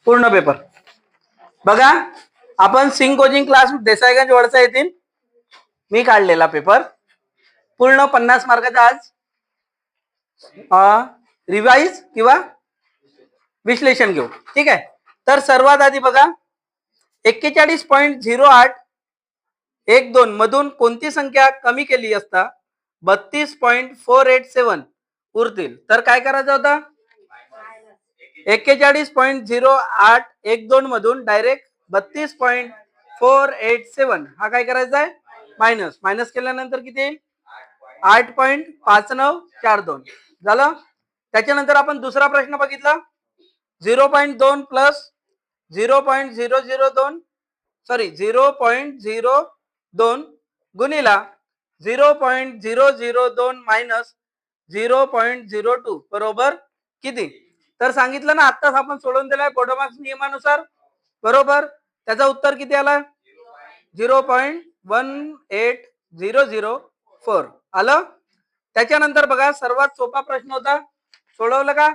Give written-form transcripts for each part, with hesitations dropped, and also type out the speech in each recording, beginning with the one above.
पूर्ण पेपर बघा. आपण सिंग कोचिंग क्लास देसाईगंज वडसा येथील मी काढलेला पेपर पूर्ण 50 मार्काचा आज रिवाइज किंवा विश्लेषण घेऊ. ठीक आहे. तर सर्वात आधी बघा 41.0812 मधून कोणती संख्या कमी केली असता 32.487 उरतील. तर काय करायचं होतं? 41.0812 मधून डायरेक्ट 32.487 हा काय करायचा आहे? मायनस केल्यानंतर किती येईल? 8.5942 झालं. त्याच्यानंतर आपण दुसरा प्रश्न बघितला 0.2 प्लस 0.002 सॉरी 0.02 गुणिला 0.002 मायनस 0.02 बरोबर किती? तर सांगितलं ना आत्ताच आपण सोडवून दिलाय बोडोमार्क्स नियमानुसार बरोबर. त्याचा उत्तर किती आला? 0.18004 आलं. त्याच्यानंतर बघा सर्वात सोपा प्रश्न होता. सोडवलं का?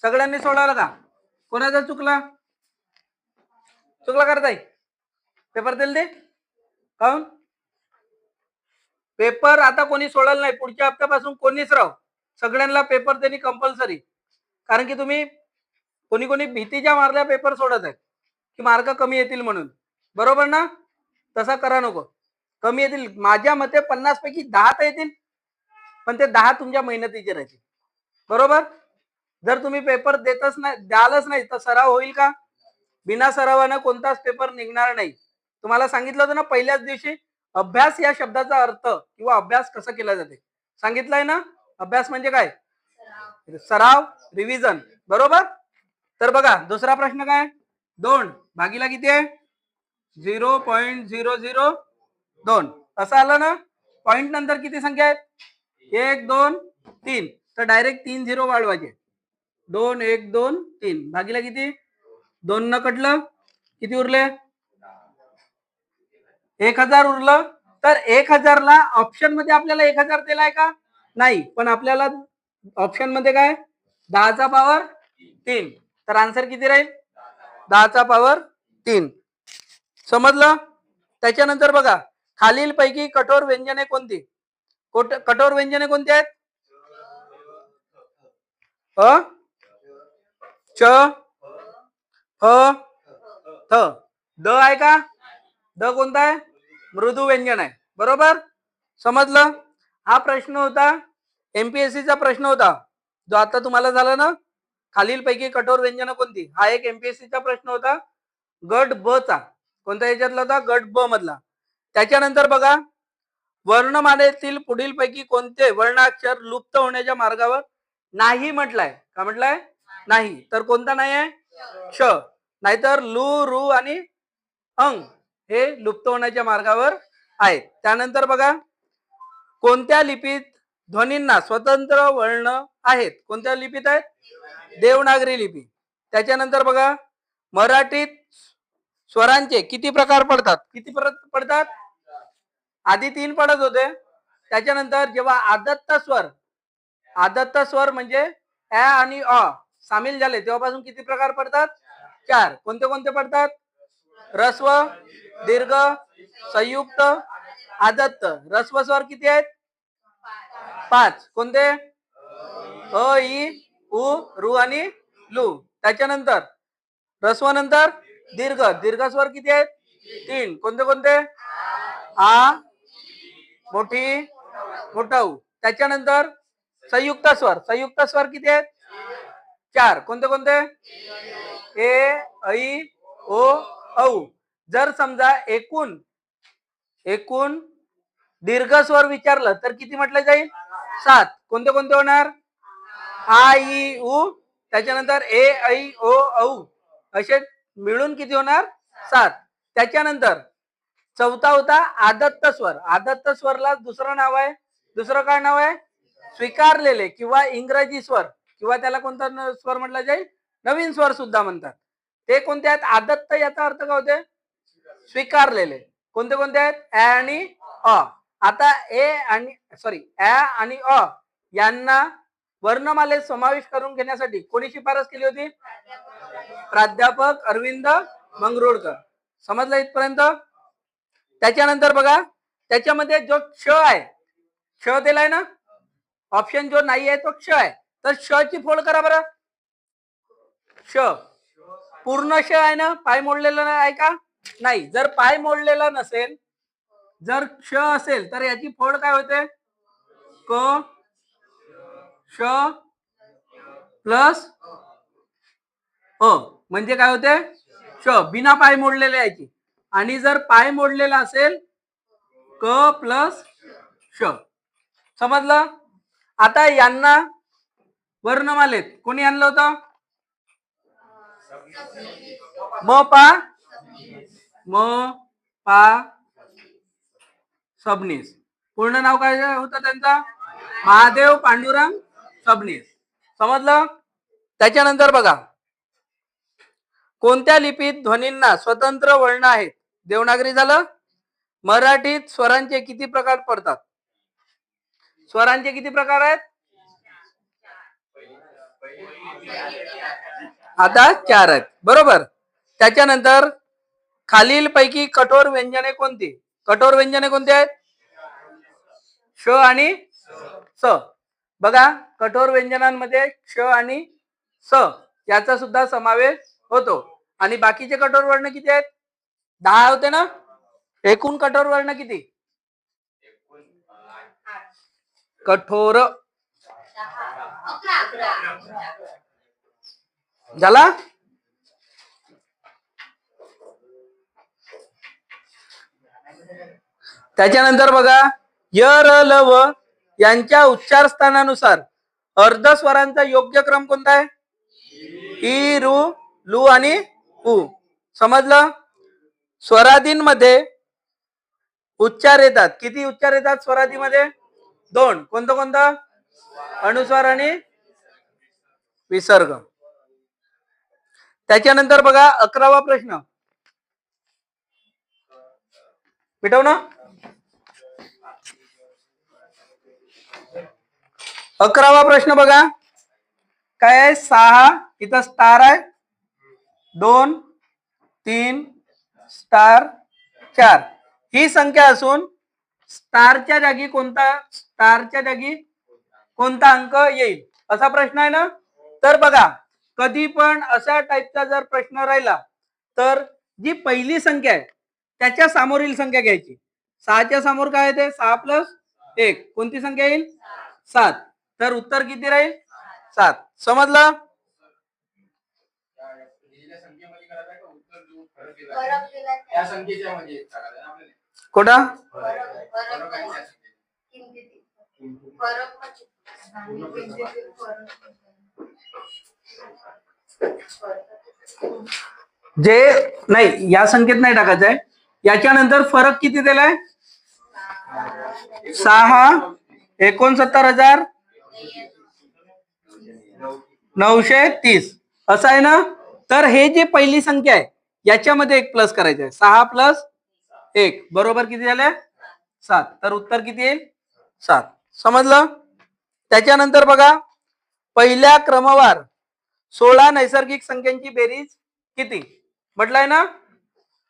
सगळ्यांनी सोडवलं का? कोणाचा चुकला करताय पेपर दिल दे काऊन? पेपर आता कोणी सोडलं नाही. पुढच्या हप्त्यापासून कोणीच राव सगळ्यांना पेपर देणे कंपल्सरी. कारण की तुम्ही कोणी भीतीच्या मारल्या पेपर सोडत आहे की मार्क कमी येतील म्हणून. बरोबर ना? तसा करा नको. कमी येतील माझ्या मते 50 पैकी 10 तर येतील पण ते 10 तुमच्या मेहनतीचे राहतील. बरोबर. जर तुम्ही पेपर देतच नाही द्यालच नाही तर सराव होईल का? बिना सरावानं कोणताच पेपर निघणार नाही. तुम्हाला सांगितलं होतं ना पहिल्याच दिवशी अभ्यास या शब्दाचा अर्थ किंवा अभ्यास कसा केला जाते सांगितलंय ना. अभ्यास म्हणजे काय? सराव रिव्हिजन बरोबर. तर बघा दुसरा प्रश्न काय? 2 भागीला किती आहे? 0.002 असं आलं ना. पॉइंट नंतर किती संख्या आहेत? 1 2 3 तर डायरेक्ट 3 0 वाढवायचे. 2 1 2 3 भागीला किती? 2 न कटलं किती उरले? 1000 उरलं. तर 1000 ला ऑप्शन मध्ये आपल्याला 1000 दिलाय का? नाही. पण आपल्याला ऑप्शन मध्ये काय 10चा पॉवर 3 तर आन्सर किती राहील? 10चा पॉवर 3 समजलं. त्याच्यानंतर बघा खालील पैकी कठोर व्यंजने कोणती? कठोर व्यंजने कोणती आहेत? च फ थ द आहे का? द कोणता आहे? मृदू व्यंजन आहे. बरोबर समजलं. हा प्रश्न होता एमपीएससीचा प्रश्न होता जो आता तुम्हाला झाला ना. खालील पैकी कठोर व्यंजन कोणती हा एक एमपीएससीचा प्रश्न होता गट ब चा. कोणत्या याच्यातला होता? गट ब मधला. त्याच्यानंतर बघा वर्णमालेतील पुढील पैकी कोणते वर्णाक्षर लुप्त होण्याच्या मार्गावर नाही म्हटलंय? का म्हटलंय? नाही. तर कोणता नाही आहे? श. नाहीतर लू रू आणि अंग हे लुप्त होण्याच्या मार्गावर आहेत. त्यानंतर बघा कोणत्या लिपीत ध्वनींना स्वतंत्र वर्ण आहेत? कोणत्या लिपीत आहेत? देवनागरी लिपी. त्याच्यानंतर बघा मराठीत स्वरांचे किती प्रकार पडतात? किती पडतात? आधी 3 पडत होते. त्याच्यानंतर जेव्हा आदत्त स्वर म्हणजे अ आणि अ सामील झाले तेव्हापासून किती प्रकार पडतात? 4. कोणते कोणते पडतात? रस्व, दीर्घ, संयुक्त, आदत्त. रस्व स्वर किती आहेत? 5. कोणते? अ इ उ रू आणि लू. त्याच्यानंतर रस्व नंतर दीर्घ स्वर किती आहेत? 3. कोणते कोणते? आ मोठी मोठा उ. त्याच्यानंतर संयुक्त स्वर किती आहेत? 4. कोणते कोणते? ए ऐ ओ औ. जर समजा एकूण दीर्घ स्वर विचारलं तर किती म्हटलं जाईल? 7. कोणते कोणते होणार? आ इ उ त्याच्यानंतर ए ऐ ओ औ असे मिळून किती होणार? 7. त्याच्यानंतर चौथा होता आदत्त स्वरला दुसरं नाव आहे. दुसरं काय नाव आहे? स्वीकारलेले किंवा इंग्रजी स्वर किंवा त्याला कोणता स्वर म्हटला जाईल? नवीन स्वर सुद्धा म्हणतात. ते कोणते आहेत? आदत्त याचा अर्थ काय होते? स्वीकारलेले. कोणते कोणते आहेत? अ आणि अ. आता अ आणि अ यांना वर्णमालेत समावेश करून घेण्यासाठी कोणी शिफारस केली होती? प्राध्यापक अरविंद मंगरुळकर. समजलं इथपर्यंत? त्याच्यानंतर बघा, त्याच्यामध्ये जो क्ष आहे, क्ष दिलाय ना, ऑप्शन जो नाही आहे तो क्ष आहे, तर श ची फोड करा बरं. श पूर्ण श आहे ना, पाय मोडलेला आहे का? नाही. जर पाय मोडलेला नसेल, जर क्ष असेल तर याची फोड काय होते? क श प्लस अ म्हणजे काय होते? श, बिना पाय मोडलेले याची. आणि जर पाय मोडलेला असेल, क प्लस श. समजलं? आता यांना वर्णमालेत कोणी आणलं होतं? म पा सबनीस. पूर्ण नाव काय होतं त्यांचा? महादेव पांडुरंग सबनीस. समजलं? त्याच्यानंतर बघा, कोणत्या लिपीत ध्वनींना स्वतंत्र वर्ण आहेत? देवनागरी झालं. मराठीत स्वरांचे किती प्रकार पडतात? स्वरांचे किती प्रकार आहेत? आता 4 आहेत. बरोबर. त्याच्यानंतर खालील पैकी कठोर व्यंजने कोणती? कठोर व्यंजने कोणती आहेत? श आणि स. बघा, कठोर व्यंजनांमध्ये श आणि स याचा सुद्धा समावेश होतो. आणि बाकीचे कठोर वर्ण किती आहेत? 10 होते ना. एकूण कठोर वर्ण किती? कठोर झाला. त्याच्यानंतर बघा, य र ल व यांच्या उच्चार स्थानानुसार अर्धस्वरांचा योग्य क्रम कोणता आहे? इ रु लू आणि उ. समजलं? स्वरादींमध्ये उच्चार येतात. किती उच्चार येतात स्वरादीमध्ये? 2. कोणतं कोणतं? अनुस्वार आणि विसर्ग. त्याच्यानंतर बघा, 11वा प्रश्न मिटव ना. 11वा प्रश्न बघा, काय आहे? 6 इथं स्टार आहे, 2 3 स्टार 4 ही संख्या असून स्टारच्या जागी कोणता अंक येईल असा प्रश्न आहे ना. तर बघा, कधी पण अशा टाईपचा जर प्रश्न राहिला तर जी पहिली संख्या आहे त्याच्या समोरील संख्या घ्यायची. 6च्या समोर काय येते? 6 प्लस 1 कोणती संख्या येईल? 7. तर उत्तर किती राहील? 7. समजलं? कोणा जे नाही, या संख्येत नाही टाकायचं आहे. याच्यानंतर फरक किती दिलाय? 6 69,930 असं आहे ना. तर हे जे पहिली संख्या आहे याच्यामध्ये 1 प्लस करायचं आहे. 6 प्लस 1 बरोबर किती झाले? 7. तर उत्तर किती येईल? 7. समजलं? त्याच्यानंतर बघा, पहिल्या क्रमवार 16 नैसर्गिक संख्यांची बेरीज किती म्हटलंय ना.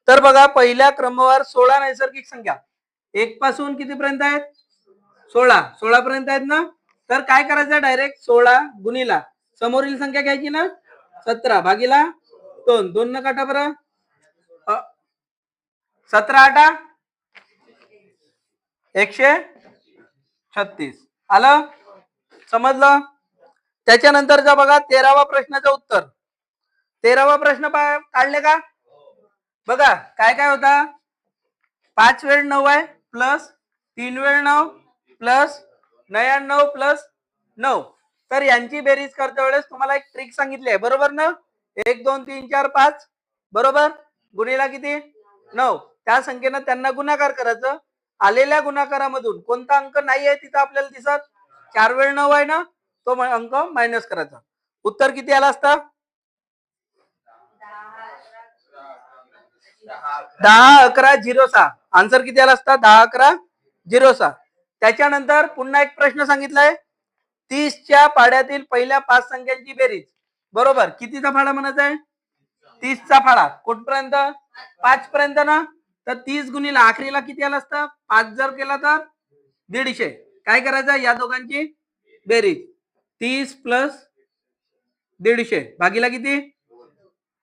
तर बघा, पहिल्या क्रमवार 16 नैसर्गिक संख्या 1 पासून किती पर्यंत आहेत? 16 पर्यंत आहेत ना. तर काय करायचं? डायरेक्ट 16 गुणिला समोरील संख्या घ्यायची ना, 17 भागीला 2. 2 न काटा बरं. 17 8 136 आलं. समजलं? त्याच्यानंतरचा बघा, 13वा प्रश्नाचं उत्तर. 13वा प्रश्न काढले का? बघा, काय काय होता? 5 वेळ 9 आहे प्लस 3 वेळ 9 प्लस 99 प्लस 9. तर यांची बेरीज करते वेळेस तुम्हाला एक ट्रिक सांगितली आहे, बरोबर ना. 1 2 3 4 5 बरोबर गुणिला किती? 9. त्या संख्येनं त्यांना गुणाकार करायचं. आलेल्या गुणाकारामधून कोणता अंक नाही आहे तिथं आपल्याला दिसत? 4 वेळ 9 आहे ना, तो अंक मायनस करायचा. उत्तर किती आला असता? 10 11 06. आन्सर किती आला असता? 10 11 06. त्याच्यानंतर पुन्हा एक प्रश्न सांगितलाय, 30च्या पाड्यातील पहिल्या 5 संख्यांची बेरीज बरोबर कितीचा पाडा म्हणायचा आहे? 30चा फाळा कुठपर्यंत 5 पर्यंत ना. तर 30 गुणिले आखरीला किती आला असतं 5 जर केला तर 150. काय करायचं या दोघांची बेरीज 30 प्लस 150 भागीला किती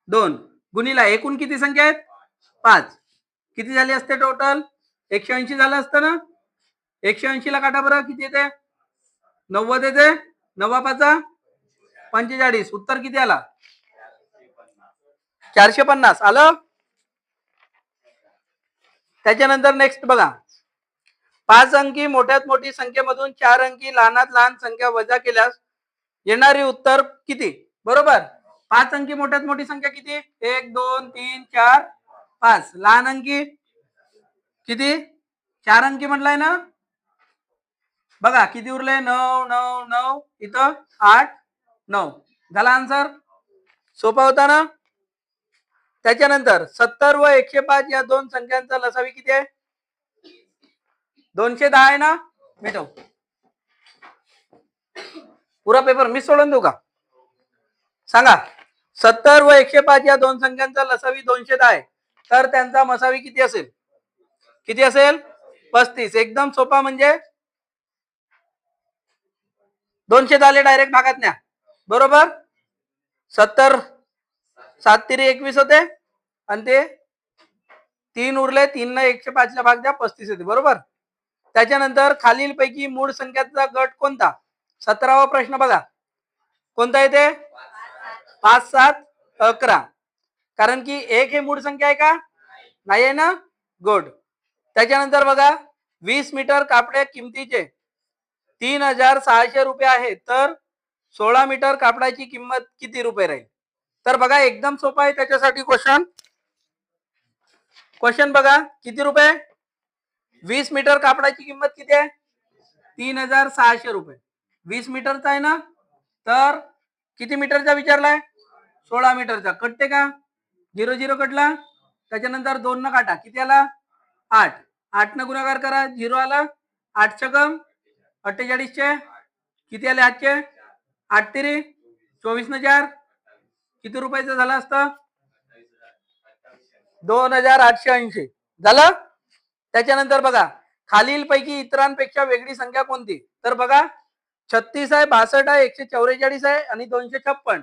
2 गुणिला एकूण किती संख्या आहेत 5. किती झाली असते टोटल 180 झालं असतं ना. 180 ला काटा बरं किती येते 90 येते. 9 45 उत्तर किती आला 450 आलं. त्याच्यानंतर नेक्स्ट बघा 5 अंकी मोठ्यात मोठी संख्येमधून 4 अंकी लहानात लहान संख्या वजा केल्यास येणारे उत्तर किती. बरोबर 5 अंकी मोठ्यात मोठी संख्या किती 1 2 3 4 5. लहान अंकी किती 4 अंकी म्हटलंय ना. बघा किती उरले 9 9 9 इथं 8 9 झाला आन्सर. सोपा होता ना. त्याच्यानंतर 70 व 105 या दोन संख्यांचा लसावी किती आहे 210 आहे ना. मिटव पुरा पेपर मी सोडून देऊ का सांगा. 70 व 105 या दोन संख्यांचा लसावी 210 आहे. तर त्यांचा मसावी किती असेल 35. एकदम सोपा म्हणजे 210 आले डायरेक्ट भागात न्या. बरोबर 70 7 तिरी 21 होते आणि ते 3 उरले 3 ने 105 ला भाग द्या 35 येते. बरोबर. त्याच्यानंतर खालील पैकी मूळ संख्याचा गट कोणता 17वा प्रश्न बघा कोणता येते 5 7 11. कारण की 1 हे मूळ संख्या आहे का नाही आहे ना. गुड. त्याच्यानंतर बघा 20 मीटर कापडे किमतीचे 3600 रुपये आहे तर 16 मीटर कापडाची किंमत किती रुपये राहील. तर बघा एकदम सोपा आहे त्याच्यासाठी क्वेश्चन बघा किती रुपये 20 मीटर कापडाची किंमत किती आहे 3600 रुपये. 20 मीटरचा आहे ना. तर किती मीटरचा विचारलाय 16 मीटरचा. कटते का 0 0 कटला. त्याच्यानंतर 2 न काटा किती आला 8 8 न गुणाकार करा 0 आला 8 छकम 48 किती आले 8 8 तिरी 24 न 4 किती रुपयाचं झालं असतं 2880 झालं. त्याच्यानंतर बघा खालील पैकी इतरांपेक्षा वेगळी संख्या कोणती. तर बघा 36 आहे 62 आहे 144 आहे आणि 256.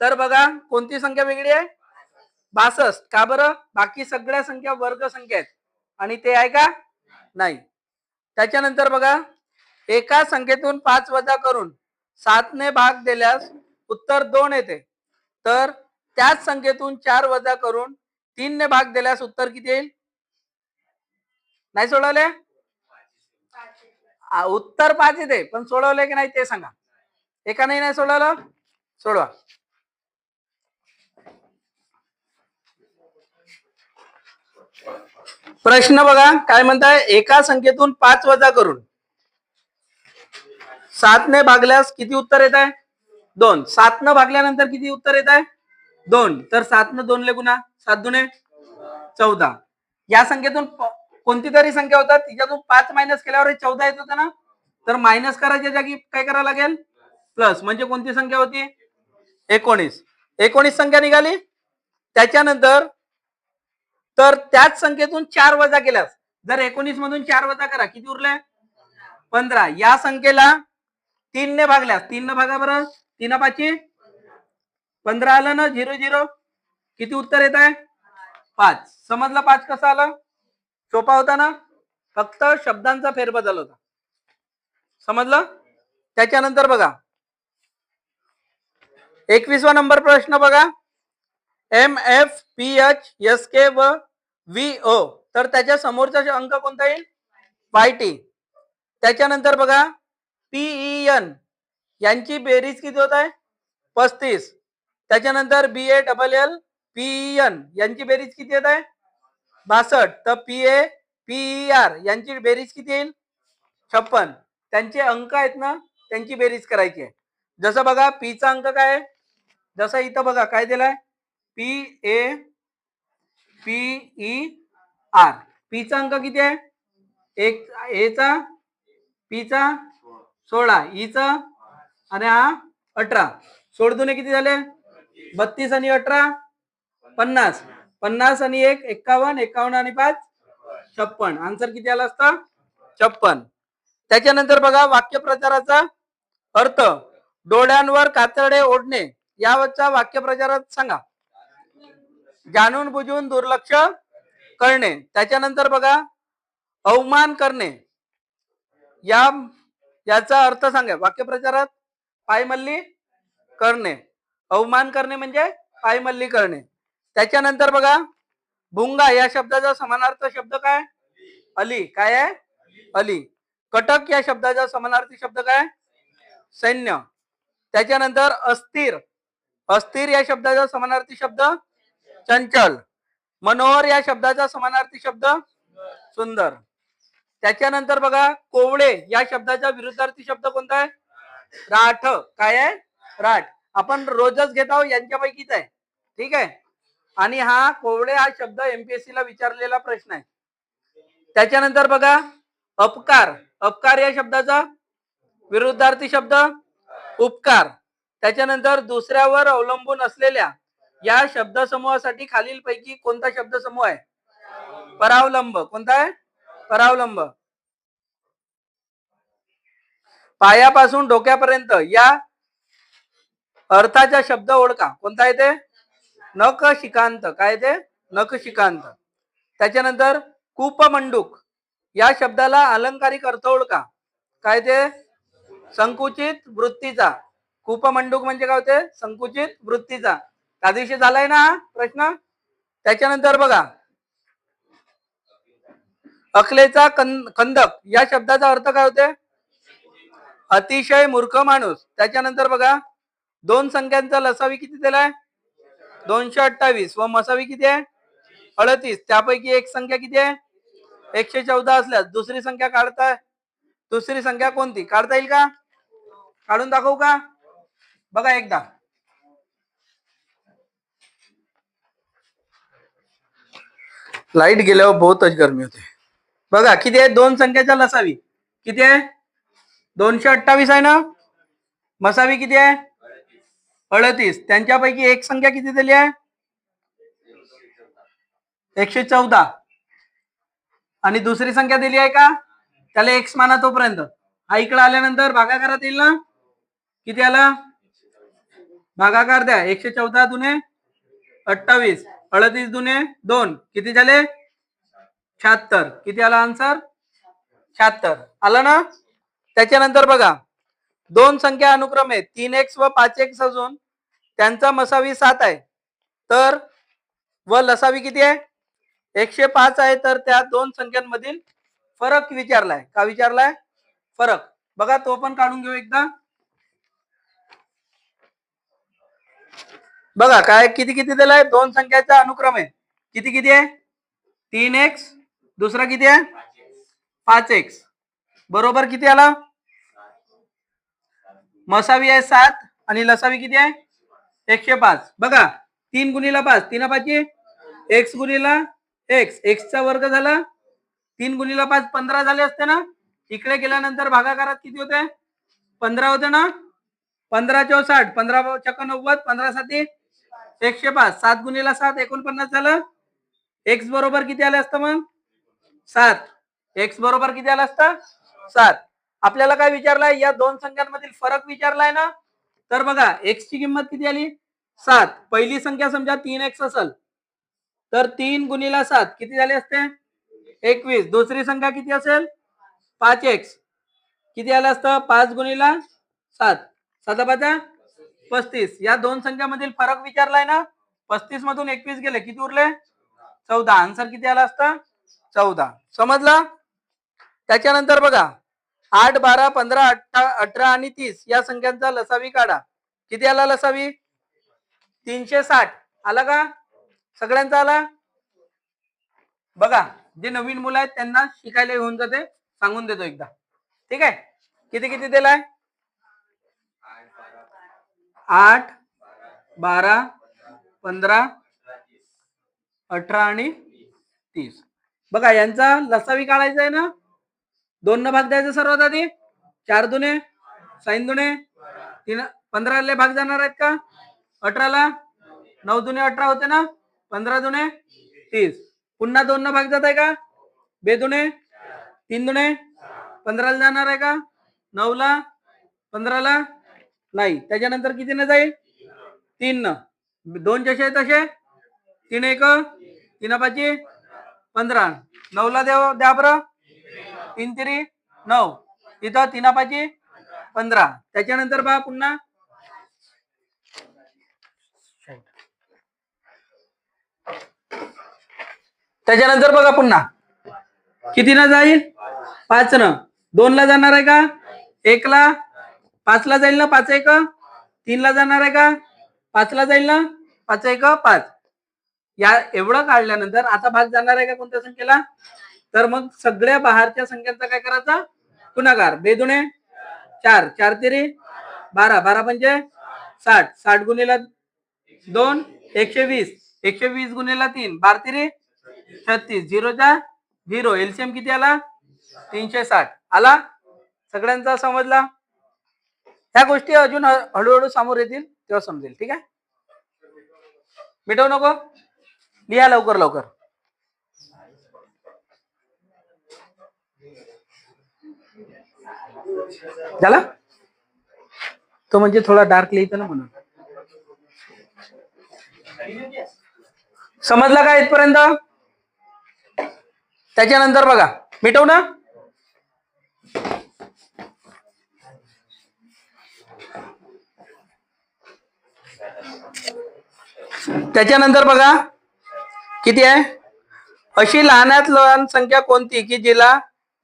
तर बघा कोणती संख्या वेगळी आहे 62. का बरं बाकी सगळ्या संख्या वर्ग संख्या आहेत आणि ते आहे का नाही. त्याच्यानंतर बघा एका संख्येतून 5 वजा करून 7 ने भाग दिल्यास उत्तर 2 येते. तर त्याच संख्येतून 4 वजा करून 3 ने भाग दिल्यास उत्तर किती येईल. नाही सोडवले उत्तर 5 येते पण सोडवले की नाही ते सांगा. एका नाही सोडवलं सोडवा. प्रश्न बघा काय म्हणताय एका संख्येतून 5 वजा करून 7 ने भागल्यास किती उत्तर येत आहे 2. 7 न भागल्यानंतर किती उत्तर येत आहे 2. तर 7 न 2 ले गुणा 7 दुने 14. या संख्येतून कोणती तरी संख्या होता तिच्यातून 5 मायनस केल्यावर 14 येत होता ना. तर मायनस करायच्या जागी काय करावं लागेल प्लस. म्हणजे कोणती संख्या होती 19 संख्या निघाली. त्याच्यानंतर तर त्याच संख्येतून 4 वजा केल्यास जर 19 मधून 4 वजा करा किती उरले 15. या संख्येला 3 ने भागल्यास 3 न भागा बरं 3 5 15 आलं ना 0 0 किती उत्तर येत आहे 5. समजलं 5 कसं आलं सोपा होता ना. फक्त शब्दांचा फेरबदल होता. समजलं. त्याच्यानंतर बघा 21वा नंबर प्रश्न बघा MFPH SK व VO. तर त्याच्या समोरचा अंक कोणता येईल YT. त्याच्यानंतर बघा PEN यांची बेरीज किती होत आहे 35. त्याच्यानंतर BALL PEN यांची बेरीज किती येत आहे 62. तर PAPER यांची बेरीज किती येईल 56. त्यांचे अंक आहेत ना त्यांची बेरीज करायची आहे. जसं बघा P चा अंक काय आहे जसं इथं बघा काय दिलाय PAPER. P चा अंक किती आहे एक A चा P चा 16 E चा आणि हा 18. 16 दुने किती झाले 32 आणि 18 50. 50 आणि 1 51. 51 आणि 5 56. आन्सर किती आला असता? 56. त्याच्यानंतर बघा वाक्यप्रचाराचा अर्थ. डोळ्यांवर कातडे ओढणे यावरचा वाक्यप्रचारात सांगा. जाणून बुजून दुर्लक्ष करणे. त्याच्यानंतर बघा अवमान करणे याचा अर्थ सांगा वाक्यप्रचारात. पायमल्ली करणे. अवमान करणे म्हणजे पायमल्ली करणे. त्याच्यानंतर बघा भुंगा या शब्दाचा समानार्थी शब्द काय? अली. काय आहे? अली. कटक या शब्दाचा समानार्थी शब्द काय? सैन्य. त्याच्यानंतर अस्थिर. अस्थिर या शब्दाचा समानार्थी शब्द चंचल. मनोहर या शब्दाचा समानार्थी शब्द सुंदर. त्याच्यानंतर बघा कोवळे या शब्दाचा विरुद्धार्थी शब्द कोणता आहे? राठ. काय आहे? राठ. आपण रोजच घेत आहोत यांच्यापैकीच आहे. ठीक आहे. आणि हा कोवळे हा शब्द एमपीएससी ला विचारलेला प्रश्न आहे. त्याच्यानंतर बघा अपकार. अपकार या शब्दाचा विरुद्धार्थी शब्द उपकार. त्याच्यानंतर दुसऱ्यावर अवलंबून असलेल्या या शब्दसमूहासाठी खालीलपैकी कोणता शब्दसमूह आहे? परावलंब. कोणता आहे? परावलंब. पायापासून डोक्यापर्यंत या अर्थाचा शब्द ओळखा. कोणता आहे ते? नखशिखांत. काय ते? नखशिखांत. त्याच्यानंतर कूपमंडूक या शब्दाला अलंकारिक अर्थ ओळखा. काय ते? संकुचित वृत्तीचा. कूपमंडूक म्हणजे काय होते? संकुचित वृत्तीचा. त्या दिवशी झालाय ना हा प्रश्न. त्याच्यानंतर बघा अकलेचा खंदक या शब्दाचा अर्थ काय होते? अतिशय मूर्ख माणूस. त्याच्यानंतर बघा दोन संख्यांचा लसावी किती दिलाय? 228 व मसावी किती आहे? 38. त्यापैकी एक संख्या किती आहे? 114 असल्यास दुसरी संख्या काढताय. दुसरी संख्या कोणती? काढता येईल का? काढून दाखवू का? बघा एकदा. लाईट गेल्यावर बहुतच गरमी होते. बघा किती आहे? दोन संख्याचा लसावी किती आहे? 228 आहे ना. मसावी किती आहे? 38. त्यांच्यापैकी एक संख्या किती दिली आहे? 114. आणि दुसरी संख्या दिली आहे का? त्याला एक्स माना तोपर्यंत. हा इकडे आल्यानंतर भागाकारात येईल ना. किती आला? भागाकार द्या. 114 दुने 28. 38 दुने 2 किती झाले? 76. किती आला आन्सर? 76 आला ना. त्याच्यानंतर बघा दोन संख्या अनुक्रमे 3x व 5x असून त्यांचा मसावी 7 आहे तर व लसावी किती आहे? 105 आहे. तर त्या दोन संख्यांमधील फरक विचारलाय. का विचारलाय? फरक. बघा तो पण काढून घेऊ एकदा. बघा काय किती किती दिलाय? दोन संख्याचा अनुक्रम आहे. किती किती आहे? 3x. दुसरा किती आहे? 5x. बरोबर किती आला? मसावी आहे 7 आणि लसावी किती आहे? 105. बघा 3 गुणिला 5 3 5 x गुणिला x. x चा वर्ग झाला. 3 गुणिला 5 15 झाले असते ना. इकडे गेल्यानंतर भागाकारात किती होते? 15 होते ना. 15 × 60 15 × 90 15 7 105. 7 गुणिला 7 49 झालं. x बरोबर किती आले असतं मग? 7. x बरोबर किती आला असतं? 7. आपल्याला काय विचारलाय? या दोन संख्यांमधील फरक विचारलाय ना. तर बघा x ची किंमत किती आली? 7. पहिली संख्या समजा 3x असेल तर 3 गुणिला 7 किती झाले असते? 21. दुसरी संख्या किती असेल? 5x. किती आलं असतं? 5 गुणिला 7 7 5 35. या दोन संख्यामधील फरक विचारलाय ना. 35 मधून 21 गेले किती उरले? 14. आन्सर किती आला असता? 14. समजलं. त्याच्यानंतर बघा 8 12 15 18 आणि 30 या संख्यांचा लसावी काढा. किती आला लसावी? 360 आला का? सगळ्यांचा आला. बघा जे नवीन मुलं आहेत त्यांना शिकायला येऊन जाते. सांगून देतो एकदा. ठीक आहे. किती किती दिलाय? 8 12 15 18 आणि 30. बघा यांचा लसावी काढायचा आहे ना. 2 न भाग द्यायचा सर्वात आधी. 4 दुने 6 दुने 3 15 ले भाग जाणार आहेत का? 18 ला 9 दुने 18 होते ना. 15 दुने 30. पुन्हा 2 न भाग जात आहे का? 2 दुने 3 दुने 15 ला जाणार आहे का? 9 ला 15 ला नाही. त्याच्यानंतर किती न जाईल? 3 न. 2 जसे तसे 3 1 3 5 15. 9 ला द्या बरं. 3 3 9. इथं 3 5 15. त्याच्यानंतर पहा पुन्हा त्याच्यानंतर बघा पुन्हा किती ना जाईल? 5 न. 2 ला जाणार आहे का? 1 ला 5 ला जाईल ना? 5 1 3 ला जाणार आहे का? 5 ला जाईल ना? 5 1 5. या एवढं काढल्यानंतर आता भाग जाणार आहे का कोणत्या संख्येला? तर मग सगळ्या बाहेरच्या संख्यांचा काय करायचा? गुणाकार. 2 दुने 4 4 3 12 12 पंचे 60 60 गुणिले 2 120 120 गुणिले 3 12 3 36 0 चा 0. एलसीएम किती आला? 360 आला. सगळ्यांचा समजला? ह्या गोष्टी अजून हळूहळू समोर येतील तेव्हा समजेल. ठीक आहे. मिटवू नको. लिहा लवकर लवकर. झाला तो म्हणजे थोडा डार्क लिहितो ना म्हणून. समजला का इथपर्यंत? त्याच्यानंतर बघा मिटवू ना. त्याच्यानंतर बघा किती आहे? अशी लहानात लहान संख्या कोणती की जिला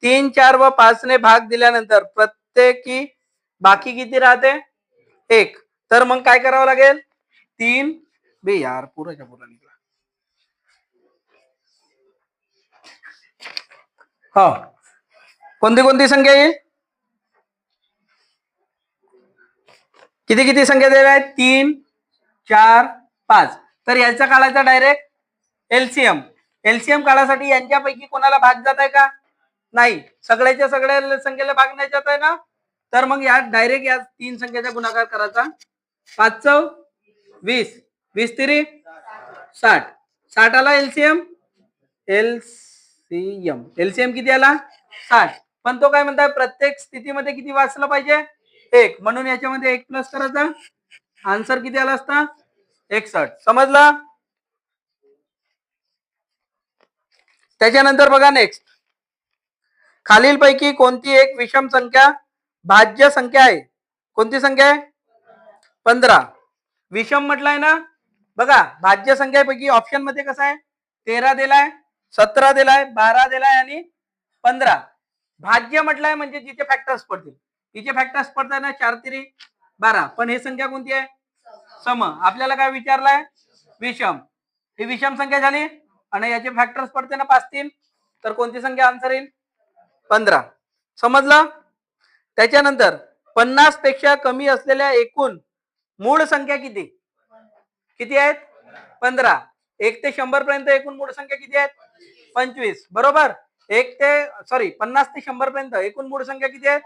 3 4 व 5 ने भाग दिल्यानंतर प्रत्येकी बाकी किती राहते? 1. तर मग काय करावं लागेल? 3 बे यार पुराच्या पुरा निघाला. हो कोणती कोणती संख्या येईल? किती किती संख्या दिल्या आहेत? 3 4 5. तर याचा काढायचा डायरेक्ट एलसीएम. एलसीएम काढायसाठी यांच्यापैकी कोणाला भाग जात आहे का? नाही. सगळ्याच्या सगळ्या संख्येला भाग नाही जात आहे ना. तर मग या डायरेक्ट या 3 संख्येचा गुणाकार करायचा. 5 चौ 20 20 3 60 60 आला एलसीएम. एलसीएम किती आला? 60. पण तो काय म्हणताय? प्रत्येक स्थितीमध्ये किती वाचलं पाहिजे? 1. म्हणून याच्यामध्ये 1 प्लस करायचा. आन्सर किती आला असता? 61. समजला? त्याच्यानंतर बघा नेक्स्ट. खालीलपैकी कोणती एक विषम संख्या भाज्य संख्या आहे? कोणती संख्या आहे? 15. विषम म्हटलंय ना. बघा भाज्य संख्यापैकी ऑप्शन मध्ये कसं आहे? 13 दिलाय, 17 दिलाय, 12 दिलाय आणि 15. भाज्य म्हटलंय म्हणजे जिथे फॅक्टर्स पडतील. तिचे फॅक्टर्स पडतात ना 4 3 12. पण ही संख्या कोणती आहे? सम. आपल्याला काय विचारलंय? विषम. ही विषम संख्या झाली आणि याचे फॅक्टर्स पडते ना 5 3. तर कोणती संख्या आन्सर येईल? 15. समजलं? त्याच्यानंतर 50 पेक्षा कमी असलेल्या एकूण मूळ संख्या किती किती आहेत? 15. 1 ते 100 पर्यंत एकूण मूळ संख्या किती आहेत? 25. बरोबर. 50 ते 100 पर्यंत एकूण मूळ संख्या किती आहेत?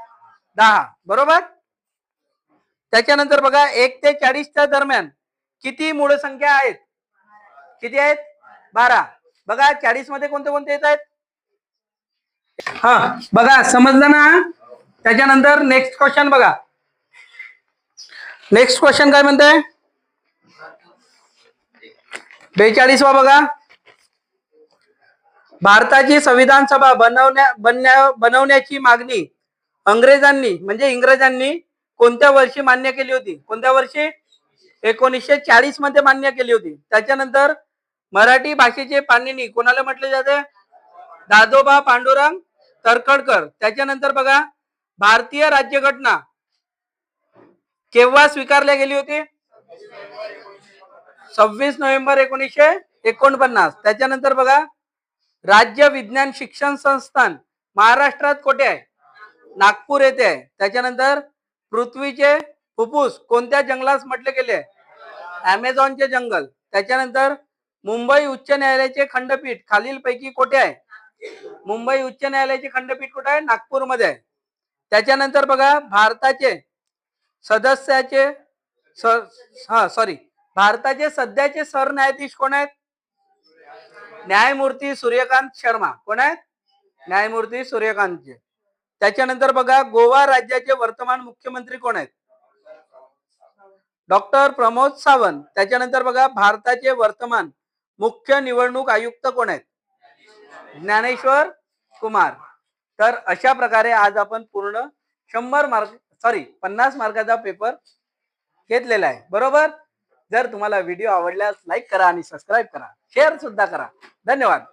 10. बरोबर. त्याच्यानंतर बघा 1 ते 40 च्या दरम्यान किती मूळ संख्या आहेत? किती आहेत? 12. बघा 40 मध्ये कोणते कोणते येत आहेत? हा बघा समजलं ना. त्याच्यानंतर नेक्स्ट क्वेश्चन बघा. नेक्स्ट क्वेश्चन काय म्हणताय? 42 वा बघा. भारताची संविधान सभा बनवण्याची मागणी इंग्रजांनी कोणत्या वर्षी मान्य केली होती? कोणत्या वर्षी? 1940 मध्ये मान्य केली होती. त्याच्यानंतर मराठी भाषेचे पाणिनी कोणाला म्हटले जाते? दादोबा पांडुरंग तरखडकर. त्याच्यानंतर बघा भारतीय राज्यघटना केव्हा स्वीकारल्या गेली होती? 26 नोव्हेंबर 1949. त्याच्यानंतर बघा राज्य विज्ञान शिक्षण संस्थान महाराष्ट्रात कुठे आहे? नागपूर येथे आहे. त्याच्यानंतर पृथ्वीचे फुफ्फुस कोणत्या जंगलास म्हटले गेले? अमेझॉनचे जंगल. त्याच्यानंतर मुंबई उच्च न्यायालयाचे खंडपीठ खालीलपैकी कुठे आहे? मुंबई उच्च न्यायालयाचे खंडपीठ कुठे आहे? नागपूरमध्ये आहे. त्याच्यानंतर बघा भारताचे सध्याचे सरन्यायाधीश कोण आहेत? न्यायमूर्ती सूर्यकांत शर्मा कोण आहेत? न्यायमूर्ती सूर्यकांतचे. त्याच्यानंतर बघा गोवा राज्याचे वर्तमान मुख्यमंत्री कोण आहेत? डॉक्टर प्रमोद सावंत. त्याच्यानंतर बघा भारताचे वर्तमान मुख्य निवडणूक आयुक्त कोण आहेत? ज्ञानेश्वर कुमार. तर अशा प्रकारे आज आपण पूर्ण 50 मार्काचा पेपर घेतलेला आहे. बरोबर. जर तुम्हाला व्हिडिओ आवडल्यास लाईक करा आणि सबस्क्राईब करा, शेअर सुद्धा करा. धन्यवाद.